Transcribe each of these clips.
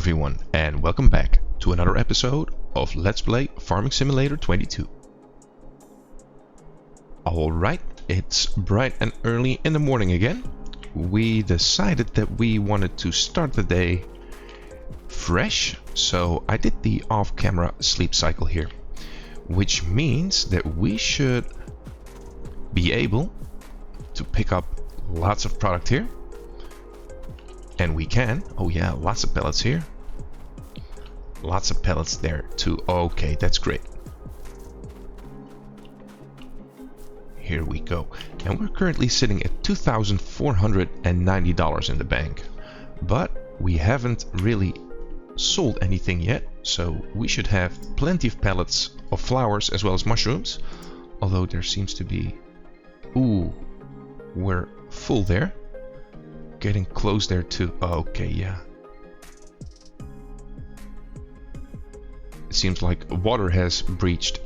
everyone, and welcome back to another episode of Let's Play Farming Simulator 22. Alright, it's bright and early in the morning again. We decided that we wanted to start the day fresh, so I did the off-camera sleep cycle here, which means that we should be able to pick up lots of product here. And we can. Oh yeah, lots of pellets here. Lots of pellets there too. Okay, that's great. Here we go. And we're currently sitting at $2,490 in the bank. But we haven't really sold anything yet. So we should have plenty of pellets of flowers as well as mushrooms. Although there seems to be... Ooh, we're full there. Getting close there too. Okay, yeah. It seems like water has breached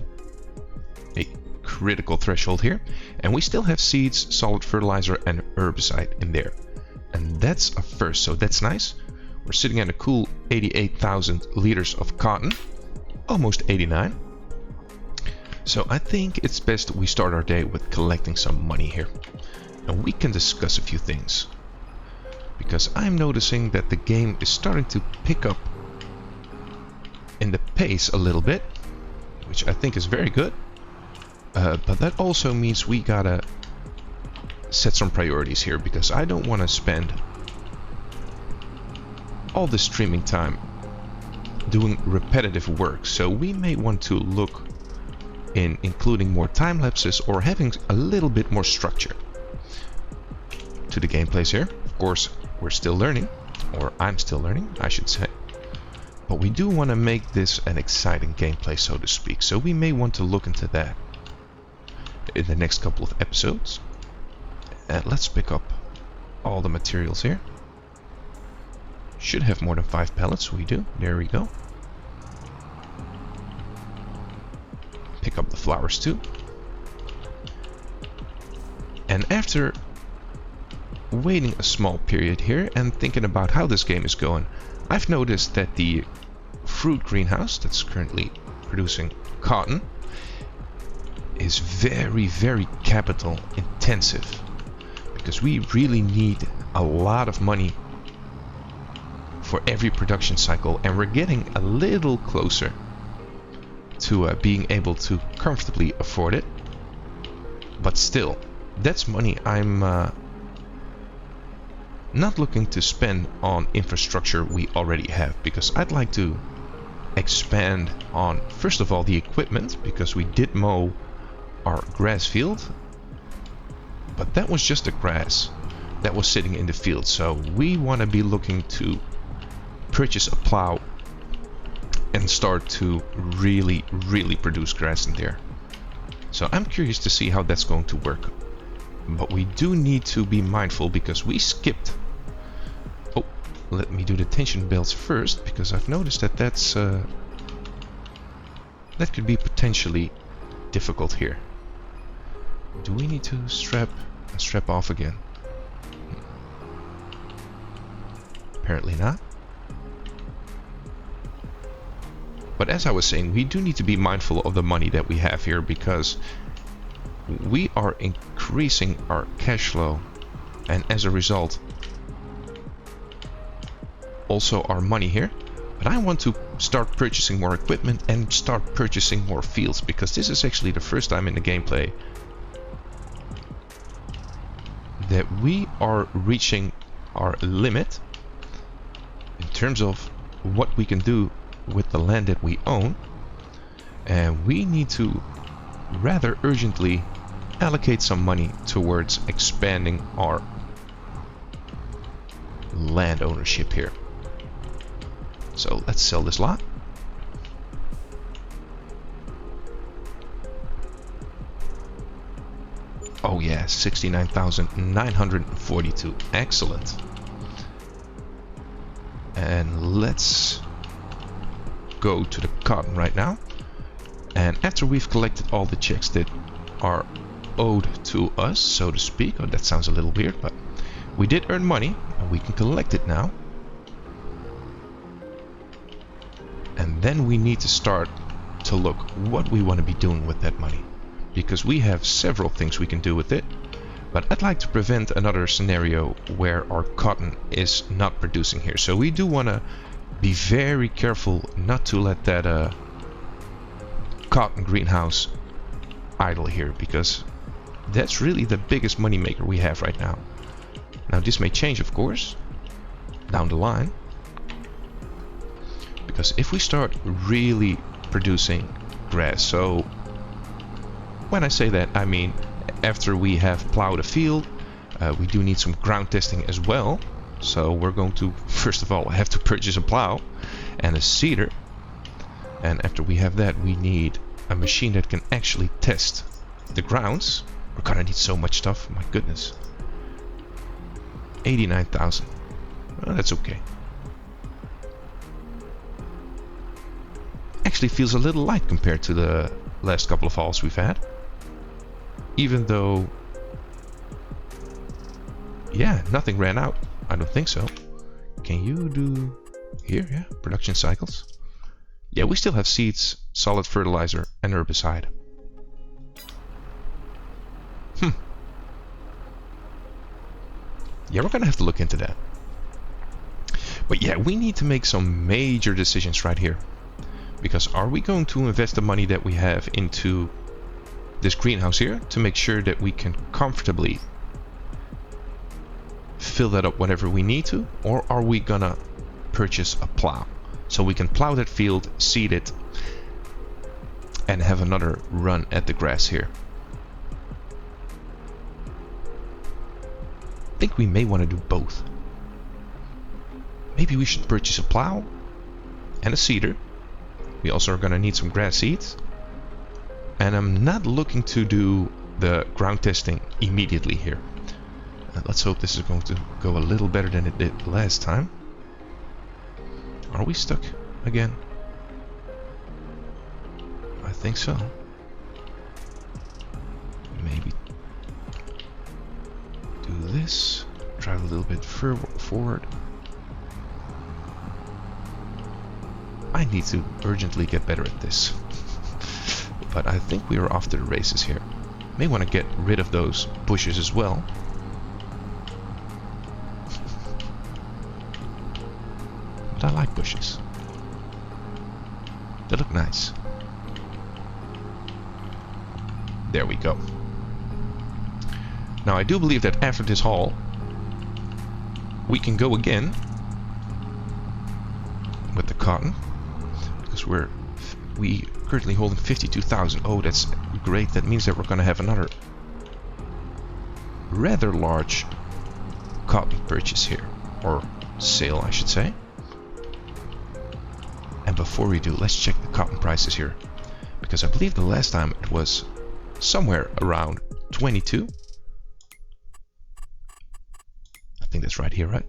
a critical threshold here. And we still have seeds, solid fertilizer and herbicide in there. And that's a first, so that's nice. We're sitting at a cool 88,000 liters of cotton. Almost 89. So I think it's best we start our day with collecting some money here. And we can discuss a few things. Because I'm noticing that the game is starting to pick up in the pace a little bit, which I think is very good. But that also means we gotta set some priorities here, because I don't want to spend all the streaming time doing repetitive work. So we may want to look in including more time lapses or having a little bit more structure to the gameplays here. Of course, we're still learning, or I'm still learning, I should say. But we do want to make this an exciting gameplay, so to speak. So we may want to look into that in the next couple of episodes. And let's pick up all the materials here. Should have more than 5 pellets, we do. There we go. Pick up the flowers too. And after waiting a small period here and thinking about how this game is going, I've noticed that the fruit greenhouse that's currently producing cotton is very capital intensive, because we really need a lot of money for every production cycle, and we're getting a little closer to being able to comfortably afford it. But still, that's money I'm not looking to spend on infrastructure we already have, because I'd like to expand on, first of all, the equipment, because we did mow our grass field, but that was just the grass that was sitting in the field. So we want to be looking to purchase a plow and start to really produce grass in there. So I'm curious to see how that's going to work. But we do need to be mindful, because we skipped. Oh, let me do the tension belts first, because I've noticed that that could be potentially difficult here. Do we need to strap off again? Apparently not. But as I was saying, we do need to be mindful of the money that we have here, because we are increasing our cash flow, and as a result also our money here. But I want to start purchasing more equipment and start purchasing more fields, because this is actually the first time in the gameplay that we are reaching our limit in terms of what we can do with the land that we own, and we need to rather urgently allocate some money towards expanding our land ownership here. So let's sell this lot. Oh yeah, 69,942. Excellent. And let's go to the cotton right now. And after we've collected all the checks that are owed to us, so to speak. Oh, that sounds a little weird, but we did earn money and we can collect it now. then we need to start to look what we want to be doing with that money, because we have several things we can do with it. But I'd like to prevent another scenario where our cotton is not producing here. So we do want to be very careful not to let that cotton greenhouse idle here, because that's really the biggest money maker we have right now. Now this may change, of course, down the line, because if we start really producing grass, so when I say that, I mean after we have plowed a field, we do need some ground testing as well. So we're going to first of all have to purchase a plow and a seeder, and after we have that, we need a machine that can actually test the grounds. We're gonna need so much stuff, my goodness. 89,000. Well, that's okay. Actually feels a little light compared to the last couple of hauls we've had. Even though, yeah, nothing ran out. I don't think so. Can you do here? Yeah, production cycles. Yeah, we still have seeds, solid fertilizer, and herbicide. Yeah, we're gonna have to look into that. But yeah, we need to make some major decisions right here. Because are we going to invest the money that we have into this greenhouse here to make sure that we can comfortably fill that up whenever we need to, or are we gonna purchase a plow so we can plow that field, seed it, and have another run at the grass here? I think we may want to do both. Maybe we should purchase a plow and a seeder. We also are gonna need some grass seeds. And I'm not looking to do the ground testing immediately here. Let's hope this is going to go a little better than it did last time. Are we stuck again? I think so. Maybe do this. Drive a little bit forward. I need to urgently get better at this. But I think we are off to the races here. May want to get rid of those bushes as well. But I like bushes. They look nice. There we go. Now I do believe that after this haul, we can go again with the cotton, because we currently holding 52,000. Oh, that's great. That means that we're going to have another rather large cotton purchase here, or sale I should say. And before we do, let's check the cotton prices here, because I believe the last time it was somewhere around 22. I think that's right here, right?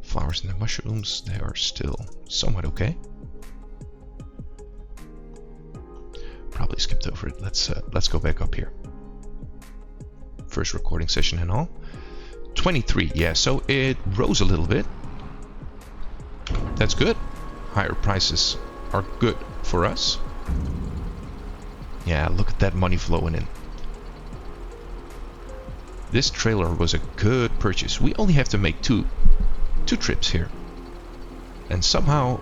Flowers and the mushrooms, they are still somewhat okay. Probably skipped over it. Let's go back up here. First recording session and all. 23, yeah, so it rose a little bit. That's good. Higher prices are good for us. Yeah, look at that money flowing in. This trailer was a good purchase. We only have to make two trips here, and somehow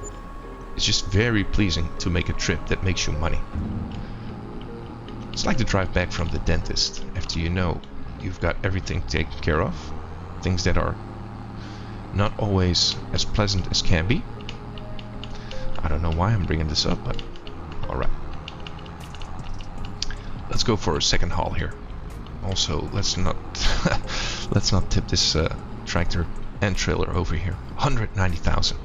it's just very pleasing to make a trip that makes you money. It's like to drive back from the dentist after you know you've got everything taken care of, things that are not always as pleasant as can be. I don't know why I'm bringing this up, but alright. Let's go for a second haul here. Also, let's not let's not tip this tractor and trailer over here. 190,000.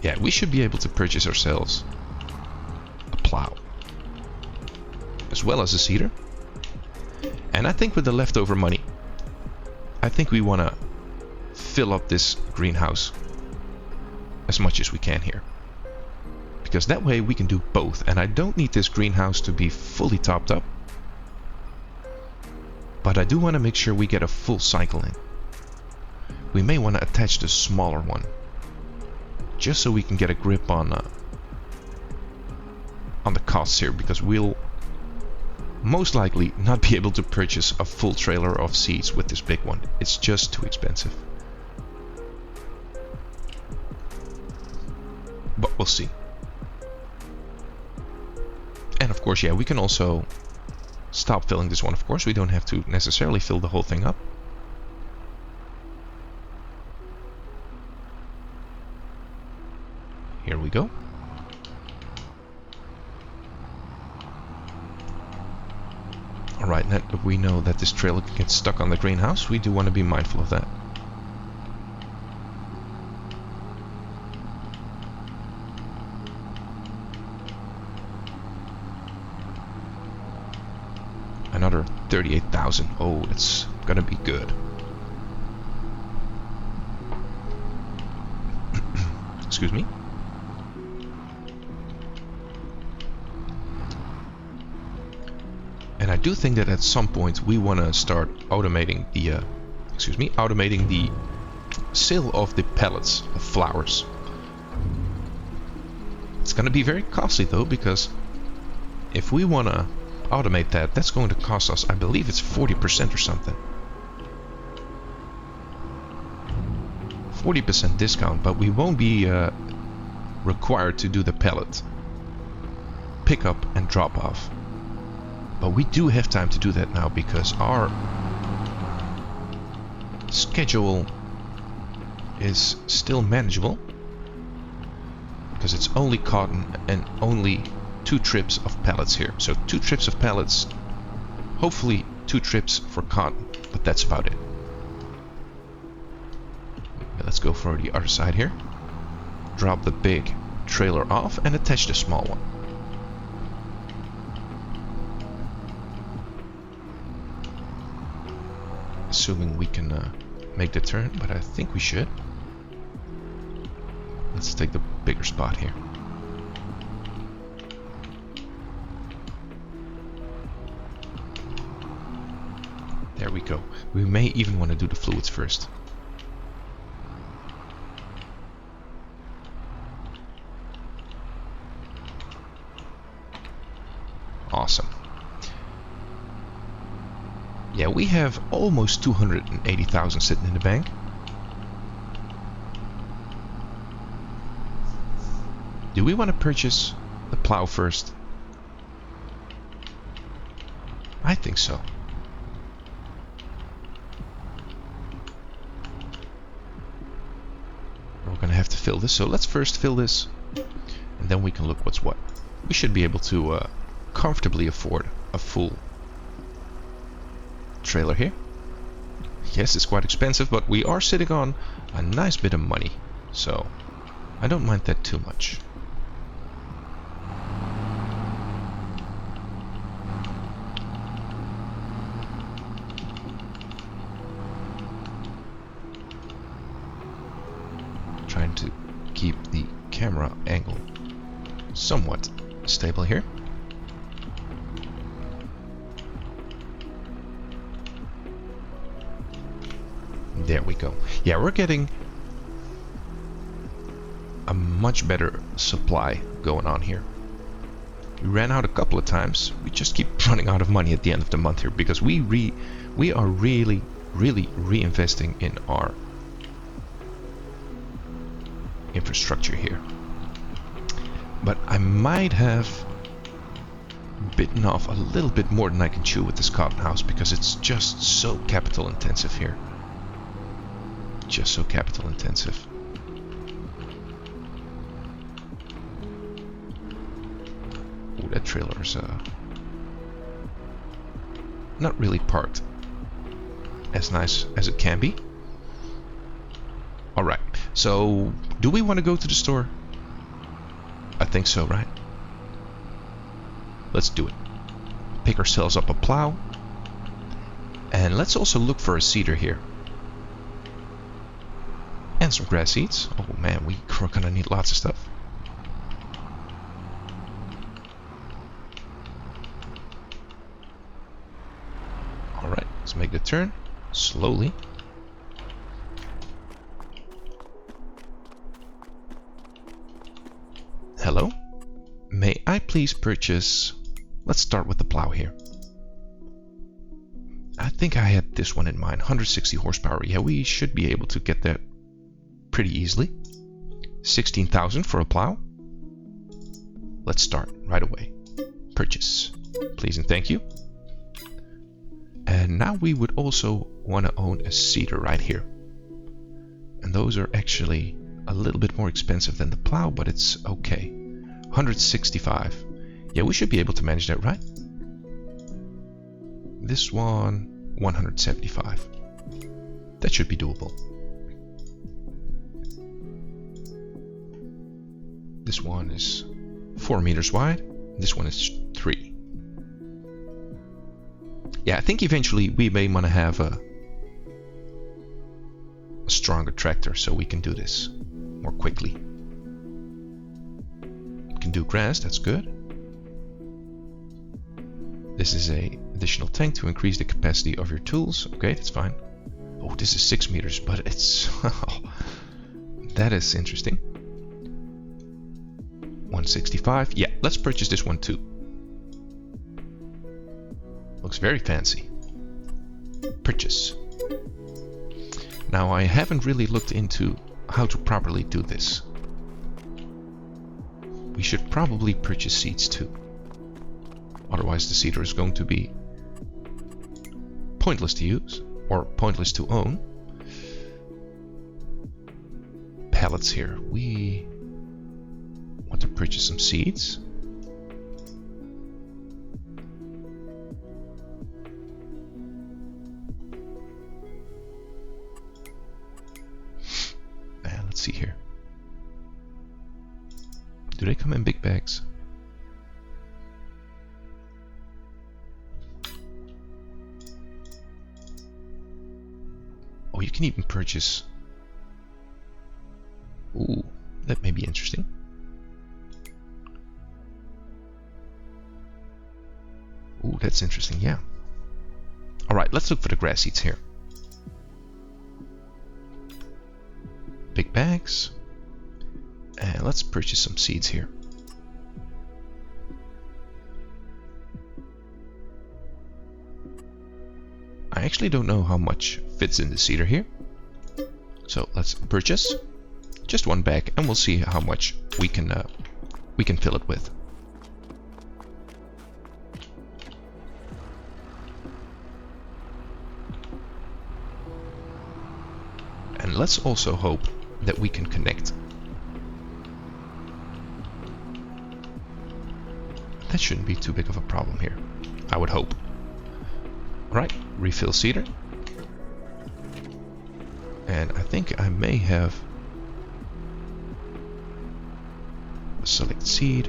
Yeah, we should be able to purchase ourselves a plow as well as a seeder. And I think with the leftover money, I think we want to fill up this greenhouse as much as we can here, because that way we can do both. And I don't need this greenhouse to be fully topped up. but I do want to make sure we get a full cycle in. We may want to attach the smaller one, just so we can get a grip on the costs here, because we'll most likely not be able to purchase a full trailer of seeds with this big one. It's just too expensive. But we'll see. And of course, yeah, we can also stop filling this one. Of course, we don't have to necessarily fill the whole thing up. Here we go. Alright, now that we know that this trailer can get stuck on the greenhouse, we do want to be mindful of that. Another 38,000. Oh, it's gonna be good. Excuse me. And I do think that at some point we want to start automating the automating the sale of the pellets of flowers. It's going to be very costly though, because if we want to automate that, that's going to cost us, I believe it's 40% or something. 40% discount, but we won't be required to do the pellet pick up and drop off. But we do have time to do that now, because our schedule is still manageable, because it's only cotton and only 2 trips of pallets here. So 2 trips of pallets, hopefully 2 trips for cotton, but that's about it. Let's go for the other side here. Drop the big trailer off and attach the small one. Assuming we can make the turn, but I think we should. Let's take the bigger spot here. There we go. We may even want to do the fluids first. Awesome. Yeah, we have almost 280,000 sitting in the bank. Do we want to purchase the plow first? I think so. We're going to have to fill this, so let's first fill this, and then we can look what's what. We should be able to comfortably afford a full trailer here. Yes, it's quite expensive, but we are sitting on a nice bit of money, so I don't mind that too much. Trying to keep the camera angle somewhat stable here. There we go. Yeah, we're getting a much better supply going on here. We ran out a couple of times. We just keep running out of money at the end of the month here, because we are really reinvesting in our infrastructure here. But I might have bitten off a little bit more than I can chew with this cotton house, because it's just so capital intensive here. Just so capital intensive. Oh, that trailer is not really parked as nice as it can be. Alright, so do we want to go to the store? I think so, right? Let's do it. Pick ourselves up a plow. And let's also look for a seeder here. And some grass seeds. Oh man, we're gonna need lots of stuff. Alright, let's turn slowly. Hello? May I please purchase... Let's start with the plow here. I think I had this one in mind. 160 horsepower. Yeah, we should be able to get that pretty easily. 16,000 for a plow. Let's start right away. Purchase. Please and thank you. And now we would also want to own a seeder right here. And those are actually a little bit more expensive than the plow, but it's okay. 165. Yeah, we should be able to manage that, right? This one, 175. That should be doable. This one is 4 meters wide. This one is 3. Yeah, I think eventually we may want to have a stronger tractor so we can do this more quickly. It can do grass, that's good. This is a additional tank to increase the capacity of your tools. Okay, that's fine. Oh, this is 6 meters, but it's... that is interesting. 165. Yeah, let's purchase this one too. Looks very fancy. Purchase. Now, I haven't really looked into how to properly do this. We should probably purchase seeds too. Otherwise the seeder is going to be pointless to use or pointless to own. Pallets here. We want to purchase some seeds. Let's see here. Do they come in big bags? Oh, you can even purchase... Ooh, that may be interesting. Ooh, that's interesting, yeah. Alright, let's look for the grass seeds here. Big bags. And let's purchase some seeds here. I actually don't know how much fits in the seeder here. So let's purchase just one bag and we'll see how much we can fill it with. And let's also hope that we can connect. That shouldn't be too big of a problem here, I would hope. Alright, refill seeder. And I think I may have a select seed.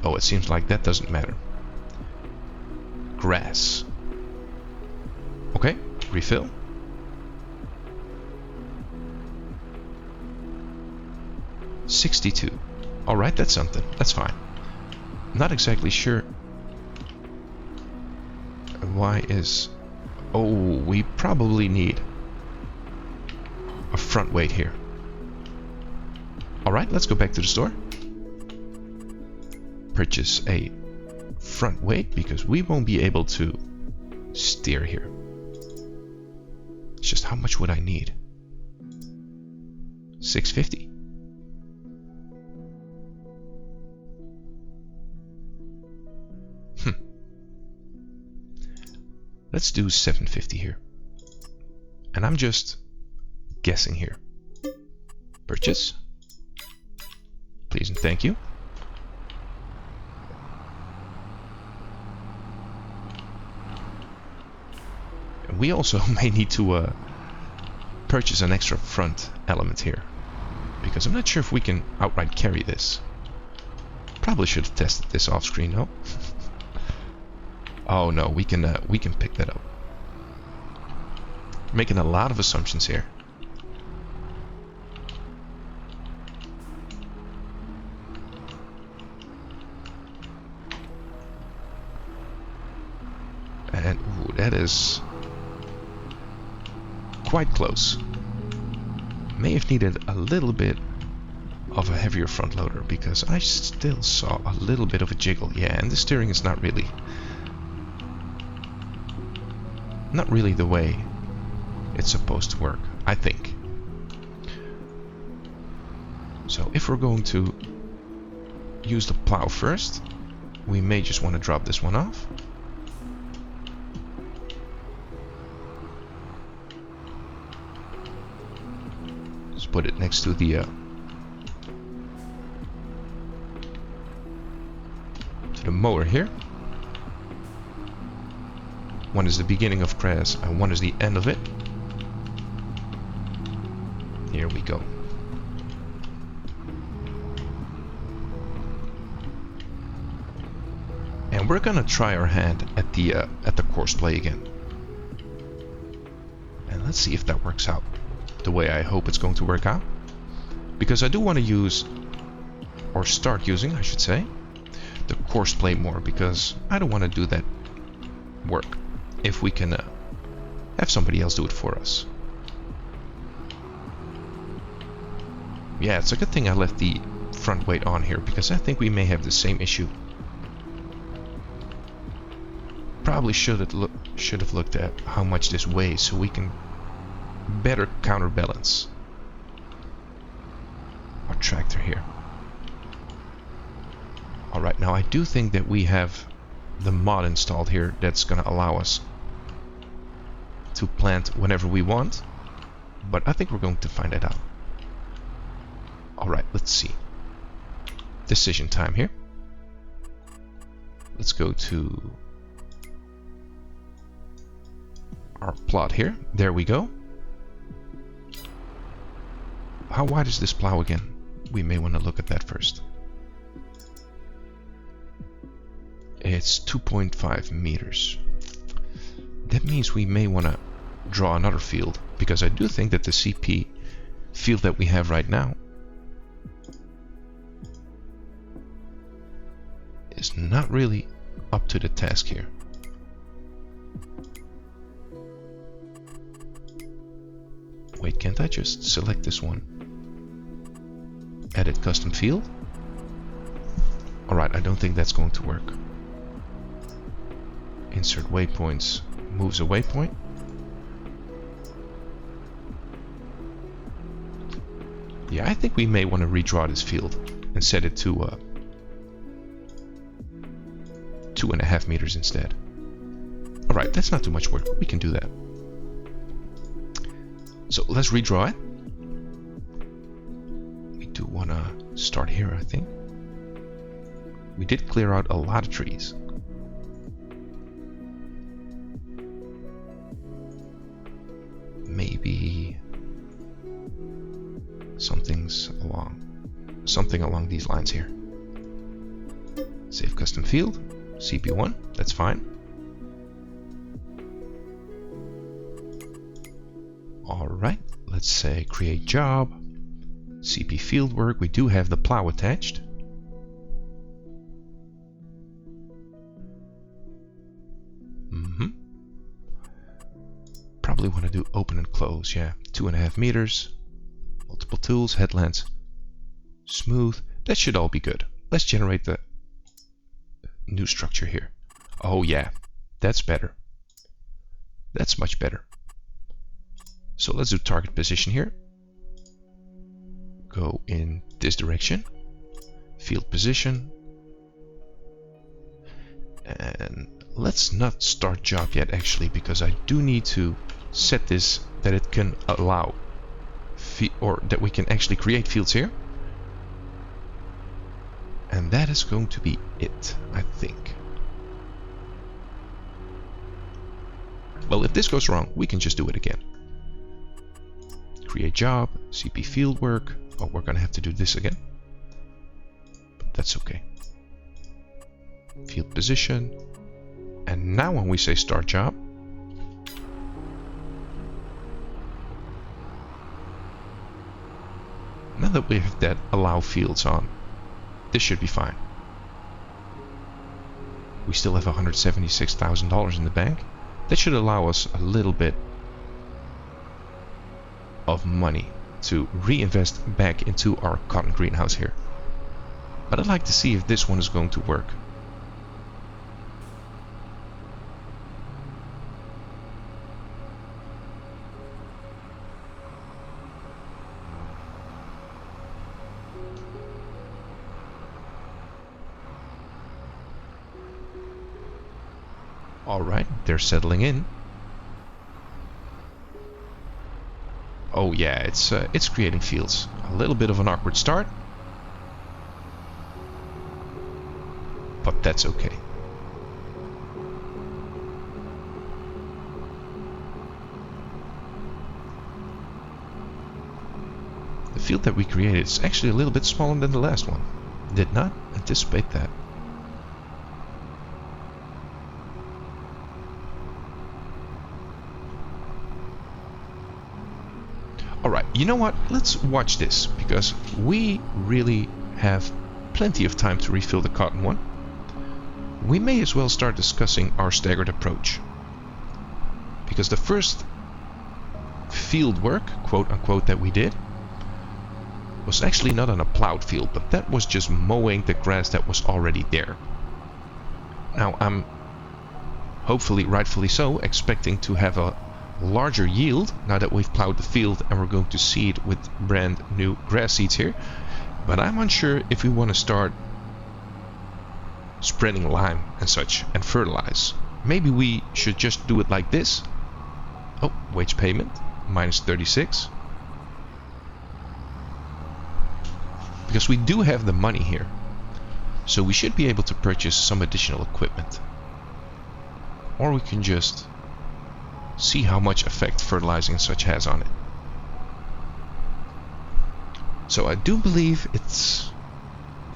Oh, it seems like that doesn't matter. Grass. Okay, refill. $62. Alright, that's something. That's fine. Not exactly sure why is... Oh, we probably need a front weight here. Alright, let's go back to the store. Purchase a front weight because we won't be able to steer here. It's just how much would I need? 650. Let's do 750 here. And I'm just guessing here. Purchase. Please and thank you. And we also may need to purchase an extra front element here. Because I'm not sure if we can outright carry this. Probably should have tested this off screen, no? Oh no, we can pick that up. Making a lot of assumptions here. And that is quite close. May have needed a little bit of a heavier front loader because I still saw a little bit of a jiggle. Yeah, and the steering is not really the way it's supposed to work, I think. So if we're going to use the plow first, we may just want to drop this one off. Just put it next to the mower here. One is the beginning of grass and one is the end of it. Here we go. And we're gonna try our hand at the course play again. And let's see if that works out the way I hope it's going to work out. Because I do want to use, or start using, I should say, the course play more, because I don't want to do that work if we can have somebody else do it for us. Yeah, it's a good thing I left the front weight on here, because I think we may have the same issue. Probably should have looked at how much this weighs so we can better counterbalance our tractor here. Alright, now I do think that we have the mod installed here that's going to allow us to plant whenever we want, but I think we're going to find that out. Alright, let's see. Decision time here. Let's go to our plot here. There we go. How wide is this plow again? We may want to look at that first. It's 2.5 meters. That means we may want to draw another field, because I do think that the CP field that we have right now is not really up to the task here. Wait, can't I just select this one? Edit custom field? Alright, I don't think that's going to work. Insert waypoints moves a waypoint. Yeah, I think we may want to redraw this field and set it to 2.5 meters instead. Alright, that's not too much work. We can do that. So let's redraw it. We do want to start here, I think. We did clear out a lot of trees. Maybe something along these lines here. Save custom field, CP1, that's fine. Alright, let's say create job, CP field work. We do have the plow attached. Probably want to do open and close, yeah. 2.5 meters, multiple tools, headlands, smooth. That should all be good. Let's generate the new structure here. Oh yeah, that's better. That's much better. So let's do target position here. Go in this direction. Field position. And let's not start job yet, actually, because I do need to set this that it can allow or that we can actually create fields here. And that is going to be it, I think. Well, if this goes wrong, we can just do it again. Create job, CP field work. Oh, we're gonna have to do this again. But that's okay. Field position. And now when we say start job, now that we have that allow fields on, this should be fine. We still have $176,000 in the bank. That should allow us a little bit of money to reinvest back into our cotton greenhouse here. But I'd like to see if this one is going to work. Alright, they're settling in. Oh yeah, it's creating fields. A little bit of an awkward start, but that's okay. The field that we created is actually a little bit smaller than the last one. Did not anticipate that. Alright, you know what? Let's watch this, because we really have plenty of time to refill the cotton one. We may as well start discussing our staggered approach. Because the first field work, quote unquote, that we did was actually not on a plowed field, but that was just mowing the grass that was already there. Now I'm, hopefully rightfully so, expecting to have a larger yield now that we've plowed the field and we're going to seed with brand new grass seeds here. But I'm unsure if we want to start spreading lime and such and fertilize. Maybe we should just do it like this. Oh, wage payment minus 36. Because we do have the money here, so we should be able to purchase some additional equipment. Or we can just see how much effect fertilizing and such has on it. So I do believe it's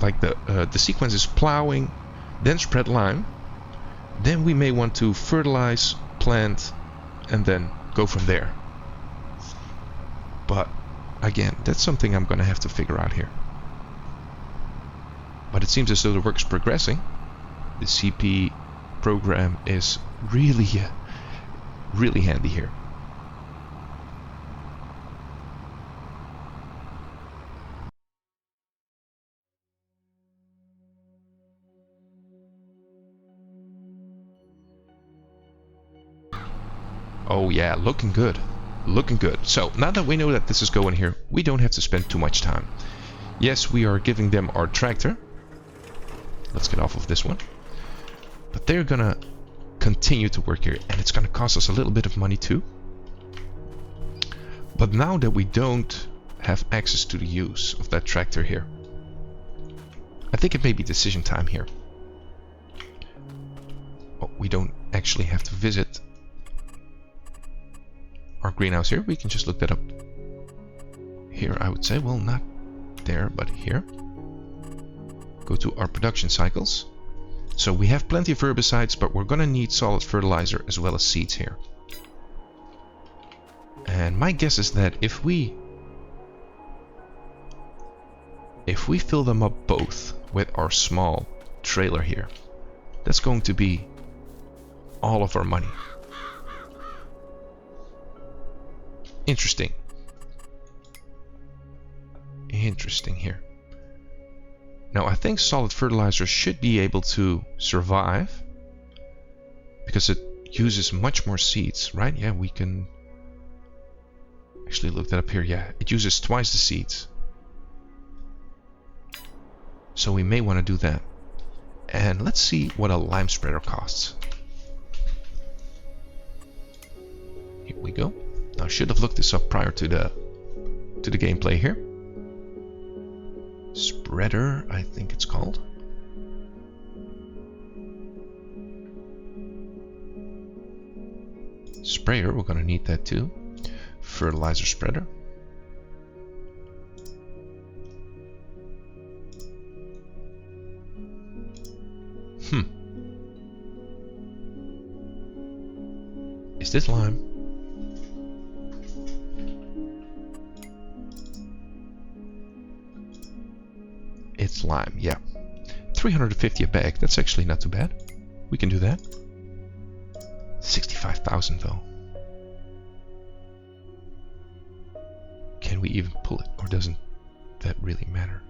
like the sequence is plowing, then spread lime, then we may want to fertilize, plant, and then go from there. But again, that's something I'm gonna have to figure out here. But it seems as though the work is progressing. The CP program is really handy here. Oh yeah, looking good. Looking good. So now that we know that this is going here, we don't have to spend too much time. Yes, we are giving them our tractor. Let's get off of this one. But they're gonna continue to work here, and it's gonna cost us a little bit of money too. But now that we don't have access to the use of that tractor here, I think it may be decision time here. Oh, we don't actually have to visit our greenhouse here. We can just look that up here, I would say. Well, not there, but here. Go to our production cycles. So we have plenty of herbicides, but we're gonna need solid fertilizer as well as seeds here. And my guess is that if we fill them up both with our small trailer here, that's going to be all of our money. Interesting. Interesting here. Now I think solid fertilizer should be able to survive because it uses much more seeds, right? Yeah, we can actually look that up here. Yeah, it uses twice the seeds. So we may want to do that. And let's see what a lime spreader costs. Here we go. Now I should have looked this up prior to the gameplay here. Spreader, I think it's called. Sprayer, we're gonna need that too. Fertilizer spreader. Is this lime? It's lime, yeah. 350 a bag, that's actually not too bad. We can do that. 65,000 though. Can we even pull it, or doesn't that really matter?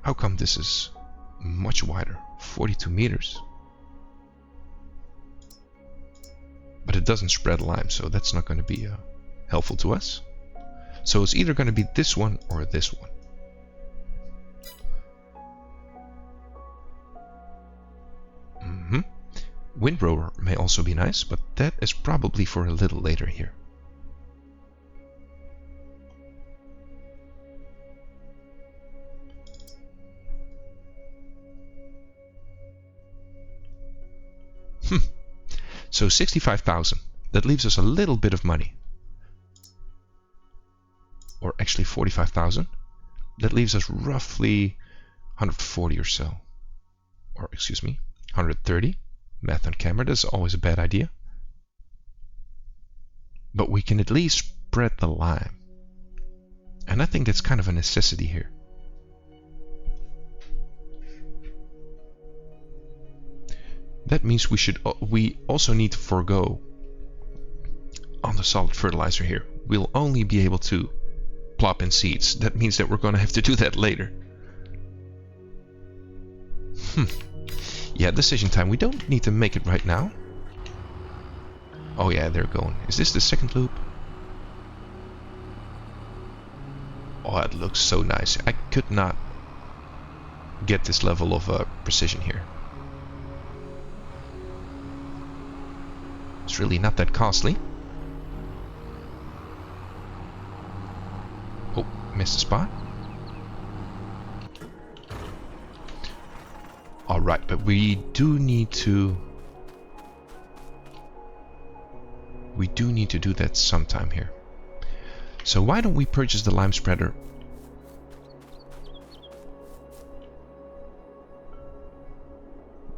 How come this is much wider? 42 meters. But it doesn't spread lime, so that's not going to be helpful to us. So it's either going to be this one or this one. Windrower may also be nice, but that is probably for a little later here. So 65,000. That leaves us a little bit of money. Or actually 45,000. That leaves us roughly 140 or so. Or excuse me, 130. Math on camera, that's always a bad idea. But we can at least spread the lime. And I think that's kind of a necessity here. That means we also need to forego on the solid fertilizer here. We'll only be able to plop in seeds. That means that we're going to have to do that later. Yeah, decision time. We don't need to make it right now. Oh yeah, they're going. Is this the second loop? Oh, it looks so nice. I could not get this level of precision here. It's really not that costly. Oh, missed a spot. Alright, but we do need to do that sometime here. So why don't we purchase the lime spreader?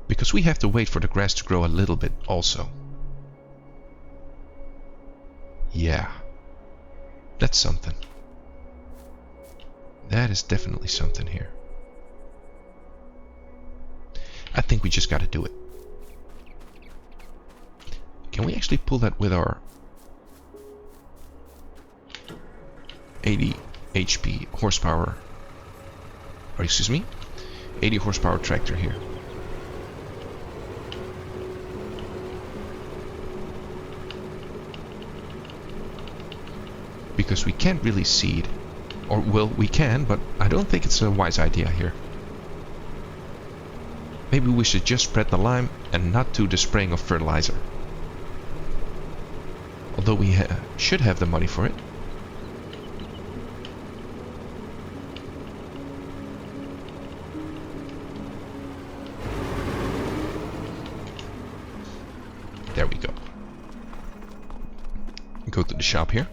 Because we have to wait for the grass to grow a little bit also. Yeah, that's something. That is definitely something here. I think we just gotta do it. Can we actually pull that with our 80 HP horsepower, or excuse me, 80 horsepower tractor here? Because we can't really seed. Or, well, we can, but I don't think it's a wise idea here. Maybe we should just spread the lime and not do the spraying of fertilizer. Although we should have the money for it. There we go. Go to the shop here.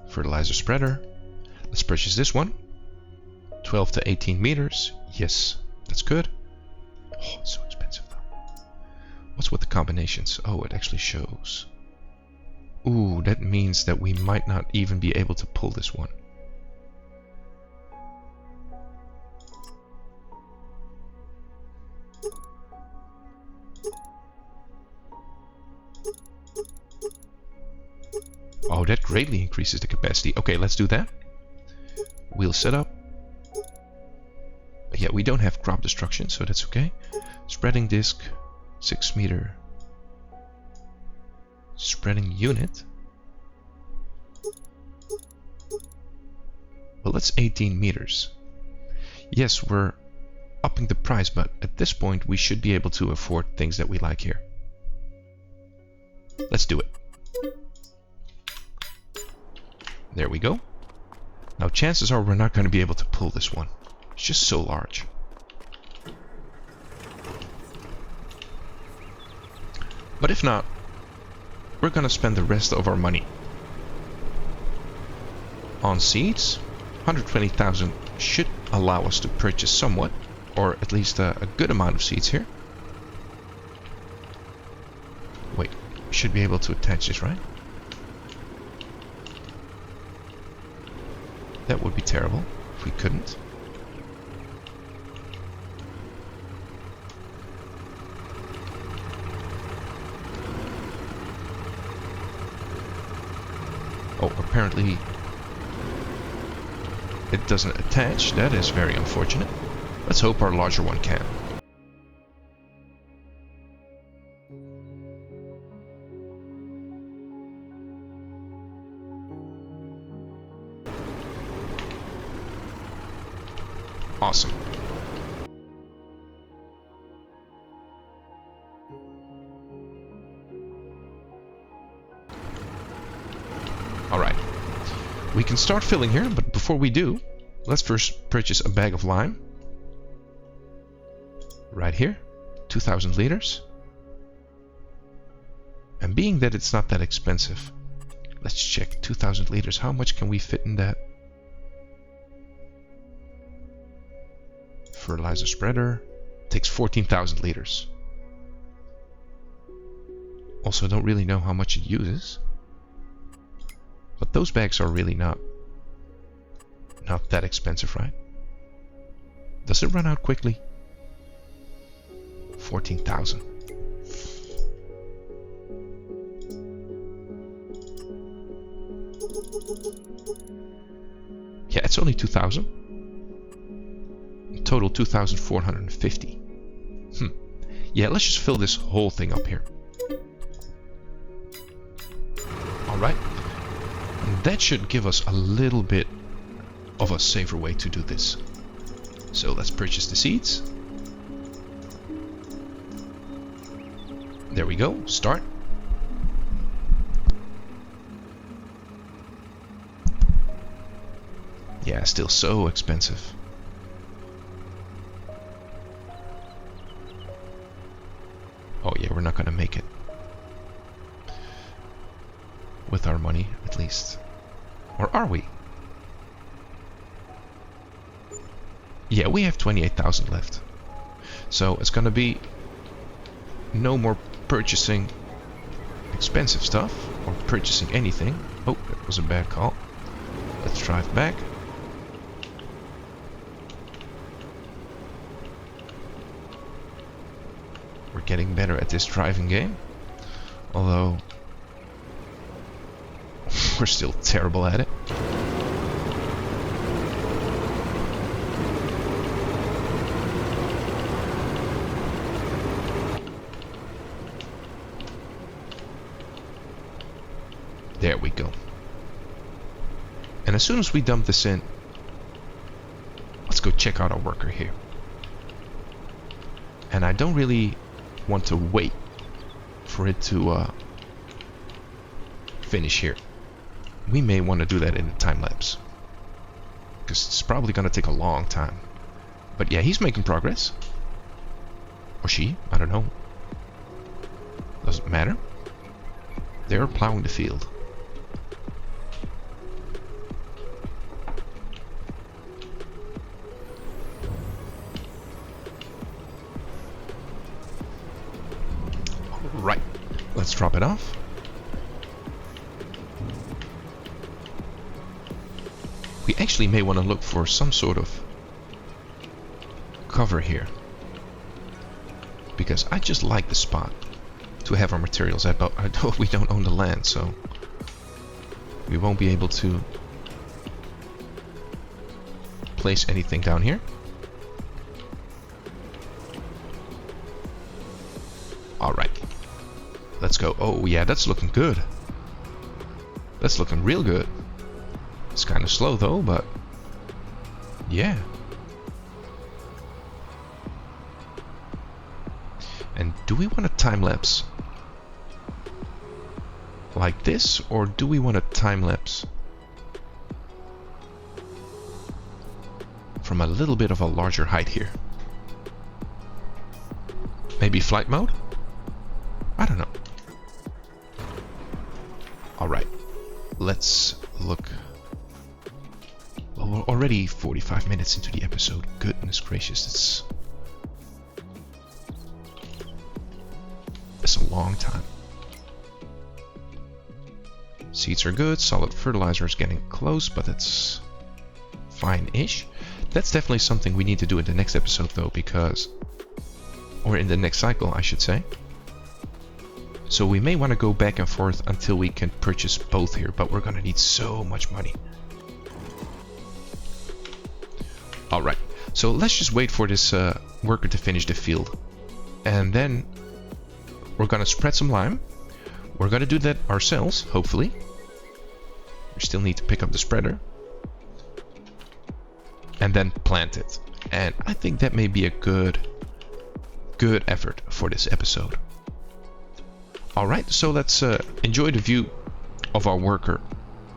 Fertilizer spreader. Let's purchase this one. 12 to 18 meters. Yes, that's good. Oh, it's so expensive though. What's with the combinations? Oh, it actually shows. Ooh, that means that we might not even be able to pull this one. Oh, that greatly increases the capacity. Okay, let's do that. Wheel setup. Yeah, we don't have crop destruction, so that's okay. Spreading disc, 6 meter. Spreading unit. Well, that's 18 meters. Yes, we're upping the price, but at this point we should be able to afford things that we like here. Let's do it. There we go. Now chances are we're not going to be able to pull this one. It's just so large. But if not, we're going to spend the rest of our money on seeds. 120,000 should allow us to purchase somewhat, or at least a good amount of seeds here. should be able to attach this, right? That would be terrible if we couldn't. Oh, apparently it doesn't attach. That is very unfortunate. Let's hope our larger one can. Awesome. Alright. We can start filling here, but before we do, let's first purchase a bag of lime. Right here. 2,000 liters. And being that it's not that expensive, let's check 2,000 liters. How much can we fit in that? Fertilizer spreader takes 14,000 liters. Also, don't really know how much it uses, but those bags are really not that expensive, right? Does it run out quickly? 14,000. Yeah, it's only 2,000. Total 2,450. Yeah, let's just fill this whole thing up here. Alright. And that should give us a little bit of a safer way to do this. So let's purchase the seeds. There we go. Start. Yeah, still so expensive. Oh yeah, we're not gonna make it. With our money, at least. Or are we? Yeah, we have 28,000 left. So it's gonna be no more purchasing expensive stuff, or purchasing anything. Oh, that was a bad call. Let's drive back. We're getting better at this driving game, although we're still terrible at it. There we go. And as soon as we dump this in, let's go check out our worker here. And I don't really want to wait for it to finish here. We may want to do that in a time lapse, because it's probably going to take a long time. But yeah, he's making progress. Or she, I don't know. Doesn't matter. They're plowing the field. Right, let's drop it off. We actually may want to look for some sort of cover here, because I just like the spot to have our materials at, but I know we don't own the land, so we won't be able to place anything down here. Alright. Let's go. Oh yeah, that's looking good. That's looking real good. It's kind of slow though, but yeah. And do we want a time lapse like this, or do we want a time lapse from a little bit of a larger height here? Maybe flight mode? I don't know. Alright, let's look. Well, we're already 45 minutes into the episode. Goodness gracious, that's a long time. Seeds are good. Solid fertilizer is getting close, but it's fine-ish. That's definitely something we need to do in the next episode though, because... or in the next cycle, I should say. So we may want to go back and forth until we can purchase both here, but we're gonna need so much money. Alright, so let's just wait for this worker to finish the field. And then we're gonna spread some lime. We're gonna do that ourselves, hopefully. We still need to pick up the spreader. And then plant it. And I think that may be a good effort for this episode. Alright, so let's enjoy the view of our worker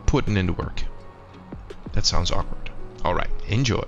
putting in the work. That sounds awkward. Alright, enjoy.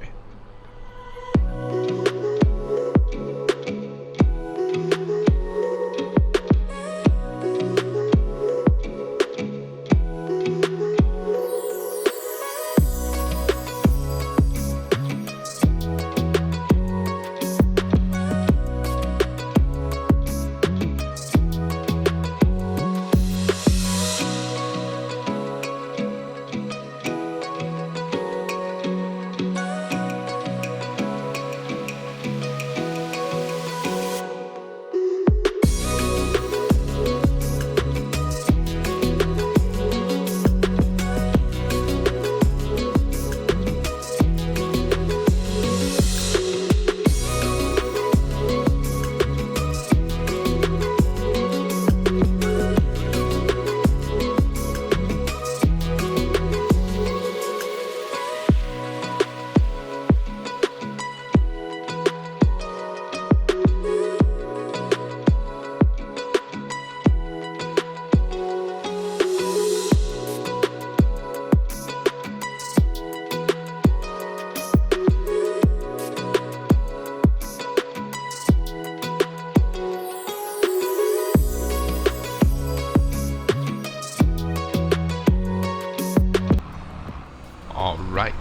Alright,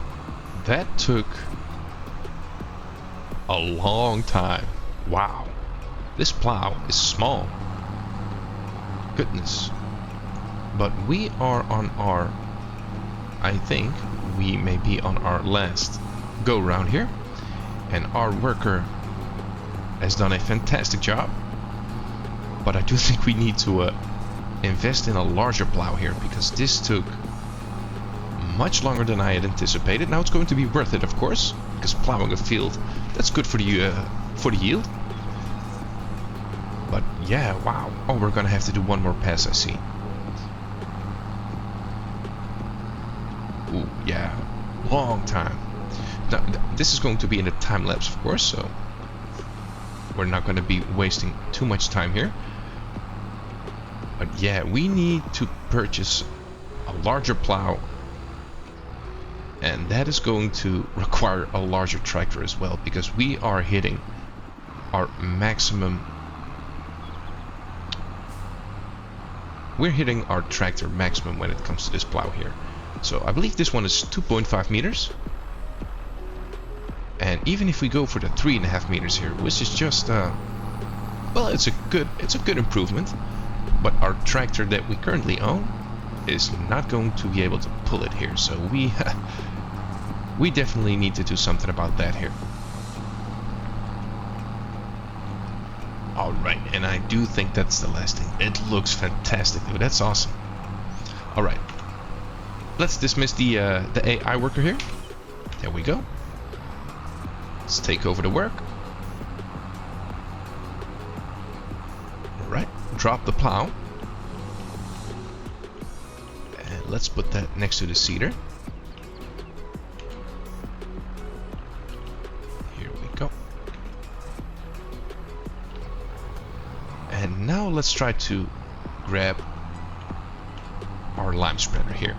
that took a long time. Wow, this plow is small. Goodness. But we are on our, I think we may be on our last go round here. And our worker has done a fantastic job. But I do think we need to invest in a larger plow here, because this took much longer than I had anticipated. Now it's going to be worth it, of course, because plowing a field, that's good for the yield. But yeah, wow. Oh, we're gonna have to do one more pass, I see. Ooh, yeah, long time. Now, this is going to be in a time lapse, of course, so we're not going to be wasting too much time here. But yeah, we need to purchase a larger plow. And that is going to require a larger tractor as well, because we are hitting our maximum. We're hitting our tractor maximum when it comes to this plow here. So I believe this one is 2.5 meters. And even if we go for the 3.5 meters here, which is just well, it's a good improvement. But our tractor that we currently own is not going to be able to pull it here, so we definitely need to do something about that here. Alright, and I do think that's the last thing. It looks fantastic, dude. That's awesome. Alright, let's dismiss the AI worker here. There we go. Let's take over the work. Alright, drop the plow. And let's put that next to the seeder. Here we go. And now let's try to grab our lime spreader here.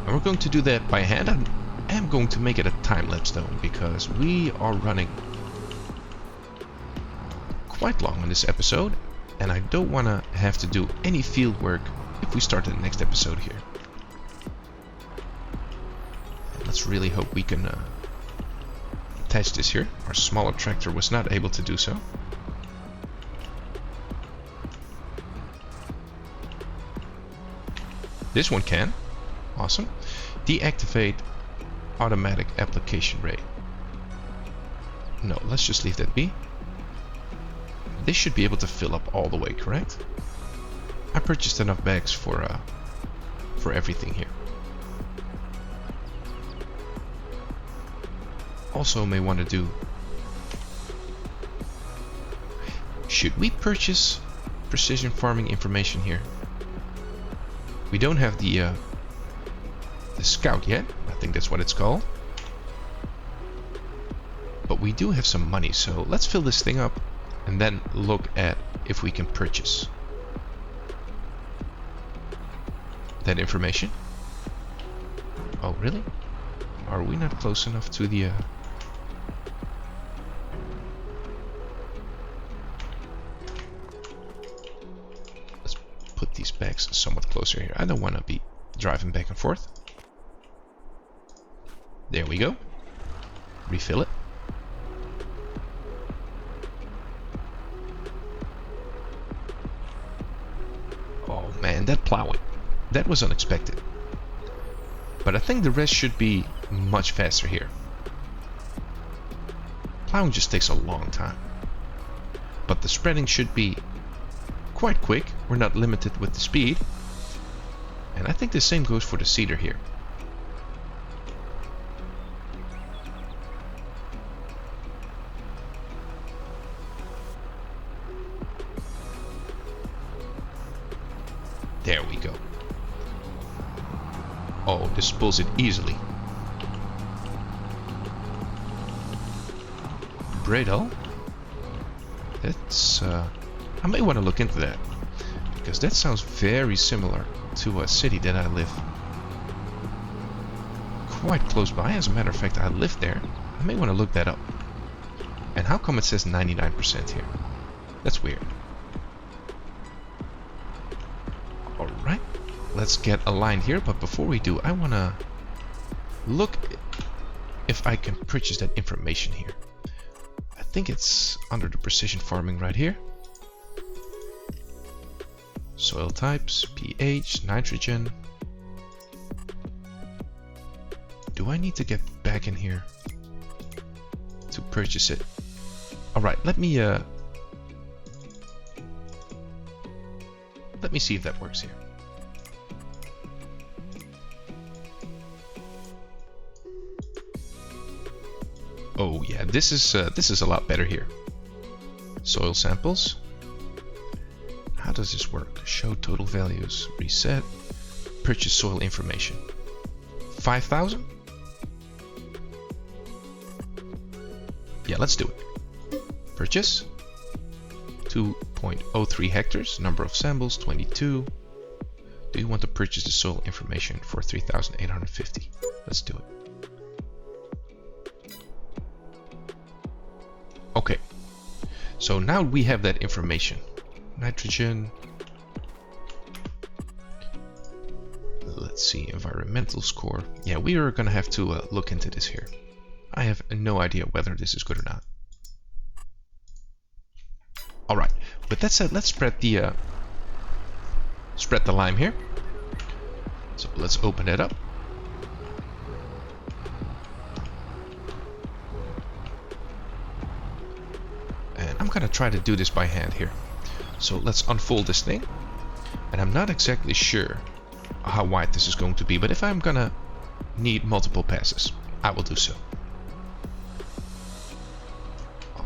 And we're going to do that by hand. I am going to make it a time lapse though, because we are running quite long on this episode, and I don't want to have to do any field work if we start the next episode here. And let's really hope we can attach this here. Our smaller tractor was not able to do so. This one can. Awesome. Deactivate automatic application rate. No, let's just leave that be. This should be able to fill up all the way, correct? I purchased enough bags for everything here. Also may want to do... Should we purchase precision farming information here? We don't have the scout yet. I think that's what it's called. But we do have some money, so let's fill this thing up and then look at if we can purchase that information. Oh, really? Are we not close enough to the... Let's put these bags somewhat closer here. I don't want to be driving back and forth. There we go. Refill it. Oh man, that plowing. That was unexpected. But I think the rest should be much faster here. Plowing just takes a long time. But the spreading should be quite quick. We're not limited with the speed. And I think the same goes for the seeder here. There we go. Oh, this pulls it easily. Bradle. That's I may want to look into that, because that sounds very similar to a city that I live quite close by. As a matter of fact, I live there. I may want to look that up. And how come it says 99% here? That's weird. Alright, let's get aligned here, but before we do, I want to look if I can purchase that information here. I think it's under the precision farming right here. Soil types, pH, nitrogen. Do I need to get back in here to purchase it? Alright, let me see if that works here. Oh yeah, this is a lot better here. Soil samples. How does this work? Show total values. Reset. Purchase soil information. 5,000? Yeah, let's do it. Purchase. 2.03 hectares. Number of samples 22. Do you want to purchase the soil information for 3,850? Let's do it. Okay. So now we have that information. Nitrogen. Let's see, environmental score. Yeah, we are gonna have to look into this here. I have no idea whether this is good or not. Alright, with that said, let's spread the lime here. So let's open it up. And I'm gonna try to do this by hand here. So let's unfold this thing. And I'm not exactly sure how wide this is going to be, but if I'm gonna need multiple passes, I will do so.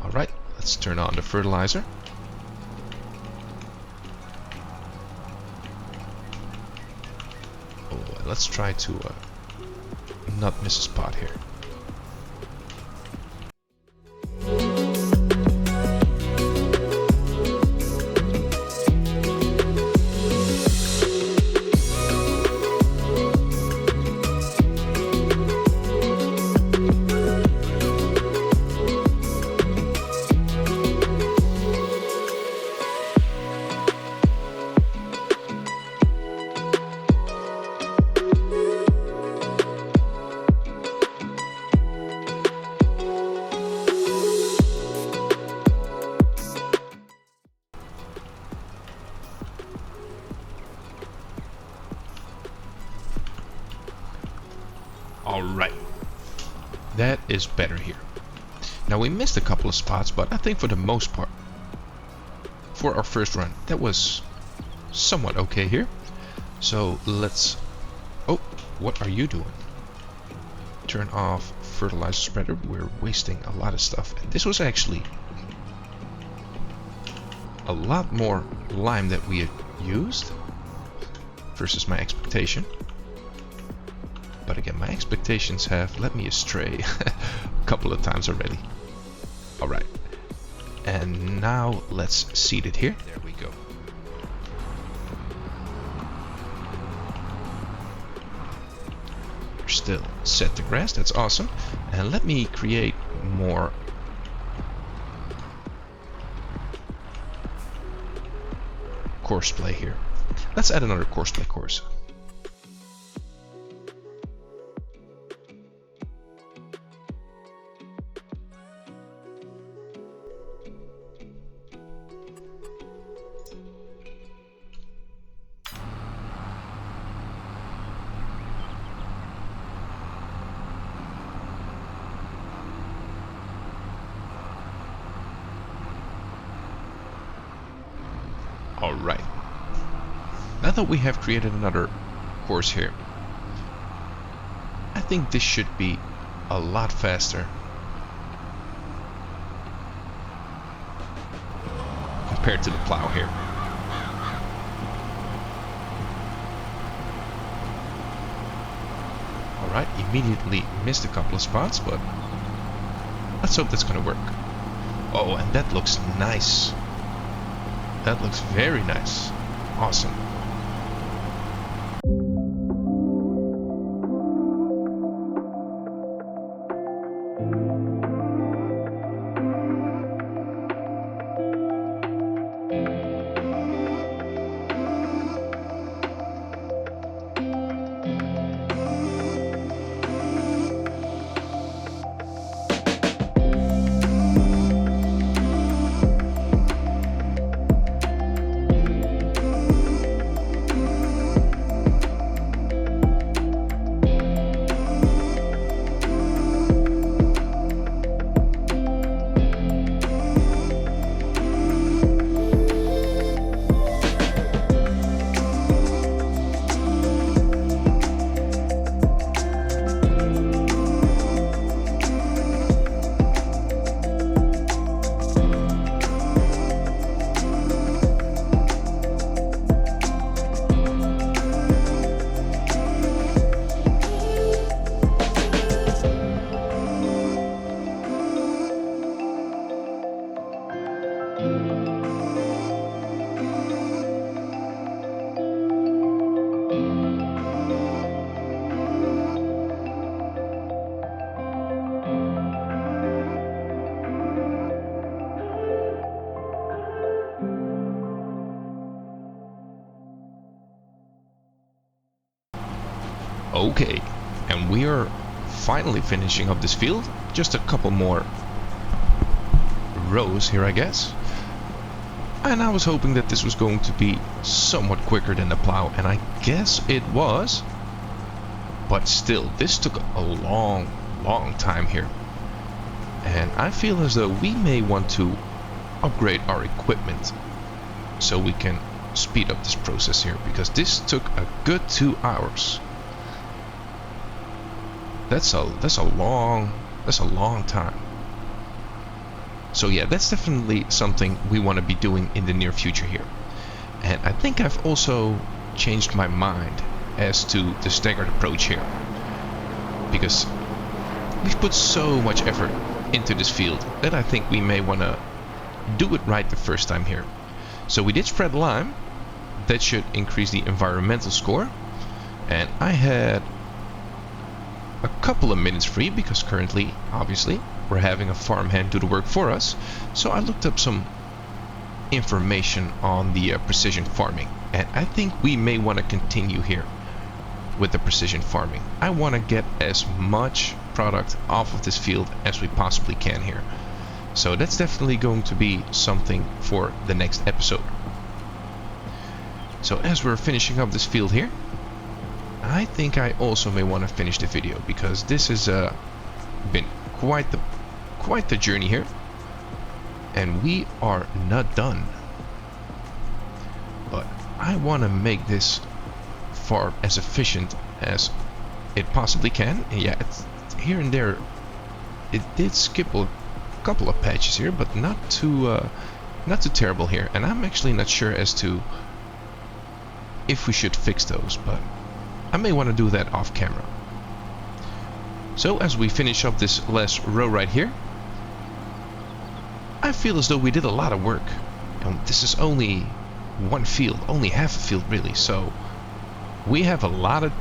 Alright, let's turn on the fertilizer. Oh, let's try to not miss a spot here. Alright, that is better here. Now we missed a couple of spots, but I think for the most part, for our first run, that was somewhat okay here. So let's... Oh, what are you doing? Turn off fertilizer spreader. We're wasting a lot of stuff. And this was actually a lot more lime that we had used versus my expectation. But again, my expectations have led me astray a couple of times already. Alright. And now let's seed it here. There we go. We're still set the grass. That's awesome. And let me create more course play here. Let's add another course play course. Alright. Now that we have created another course here, I think this should be a lot faster compared to the plow here. Alright, immediately missed a couple of spots, but let's hope that's gonna work. Oh, and that looks nice. That looks very nice. Awesome. Okay, and we are finally finishing up this field. Just a couple more rows here, I guess. And I was hoping that this was going to be somewhat quicker than the plow, and I guess it was. But still, this took a long time here. And I feel as though we may want to upgrade our equipment so we can speed up this process here, because this took a good 2 hours. That's a long time. So yeah, that's definitely something we want to be doing in the near future here. And I think I've also changed my mind as to the staggered approach here, because we've put so much effort into this field that I think we may want to do it right the first time here. So we did spread lime. That should increase the environmental score. And I had a couple of minutes free because currently, obviously, we're having a farmhand do the work for us. So I looked up some information on the precision farming, and I think we may want to continue here with the precision farming. I want to get as much product off of this field as we possibly can here. So that's definitely going to be something for the next episode. So as we're finishing up this field here, I think I also may want to finish the video, because this has been quite the journey here, and we are not done. But I want to make this farm as efficient as it possibly can. Yeah, it's, here and there it did skip a couple of patches here, but not too terrible here. And I'm actually not sure as to if we should fix those, but I may want to do that off camera. So as we finish up this last row right here, I feel as though we did a lot of work, and this is only one field, only half a field really, so we have a lot of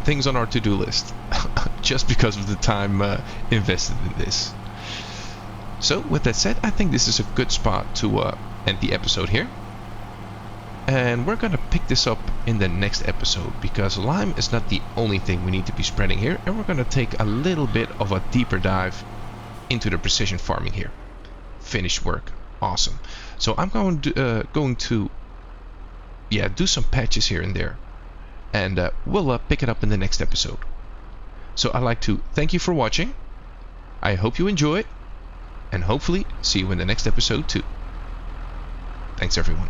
things on our to-do list just because of the time invested in this. So with that said, I think this is a good spot to end the episode here, and we're gonna pick this up in the next episode, because lime is not the only thing we need to be spreading here, and we're gonna take a little bit of a deeper dive into the precision farming here. Finished work, awesome. So I'm going to do some patches here and there, and we'll pick it up in the next episode. So I'd like to thank you for watching. I hope you enjoy it, and hopefully see you in the next episode too. Thanks everyone.